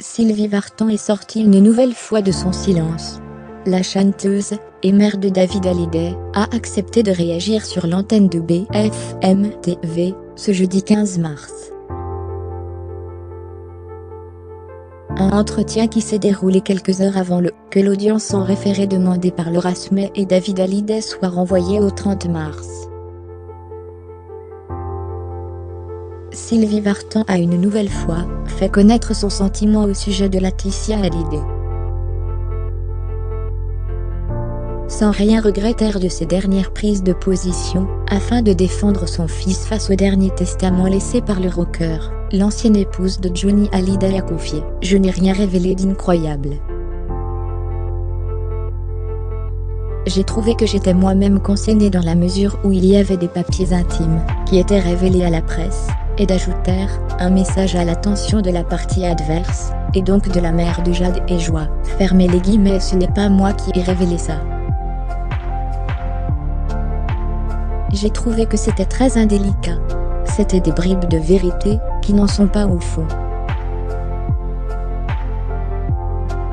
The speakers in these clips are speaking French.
Sylvie Vartan est sortie une nouvelle fois de son silence. La chanteuse, et mère de David Hallyday, a accepté de réagir sur l'antenne de BFM TV, ce jeudi 15 mars. Un entretien qui s'est déroulé quelques heures avant que l'audience en référé demandée par Laura Smet et David Hallyday soit renvoyée au 30 mars. Sylvie Vartan a une nouvelle fois fait connaître son sentiment au sujet de Laetitia Hallyday. Sans rien regretter de ses dernières prises de position, afin de défendre son fils face au dernier testament laissé par le rocker, l'ancienne épouse de Johnny Hallyday a confié « Je n'ai rien révélé d'incroyable. J'ai trouvé que j'étais moi-même concernée dans la mesure où il y avait des papiers intimes qui étaient révélés à la presse, et d'ajouter un message à l'attention de la partie adverse, et donc de la mère de Jade et Joie. Fermez les guillemets, ce n'est pas moi qui ai révélé ça. J'ai trouvé que c'était très indélicat. C'était des bribes de vérité, qui n'en sont pas au fond.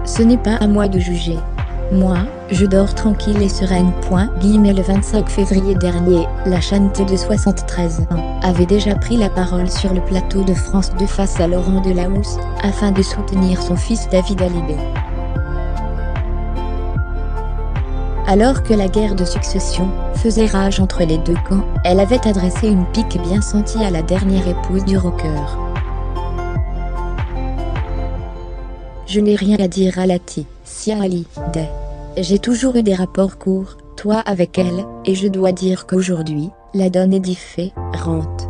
Ce n'est pas à moi de juger. Moi, je dors tranquille et sereine. Le 25 février dernier, la chanteuse de 73 ans avait déjà pris la parole sur le plateau de France 2 face à Laurent Delahousse, afin de soutenir son fils David Hallyday. Alors que la guerre de succession faisait rage entre les deux camps, elle avait adressé une pique bien sentie à la dernière épouse du rocker. Je n'ai rien à dire à Laetitia Hallyday. J'ai toujours eu des rapports courts, toi avec elle, et je dois dire qu'aujourd'hui, la donne est différente.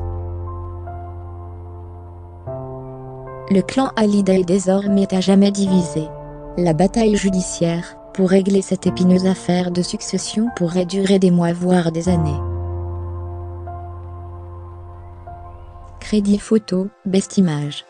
Le clan Hallyday est désormais à jamais divisé. La bataille judiciaire pour régler cette épineuse affaire de succession pourrait durer des mois voire des années. Crédit photo, Best Image.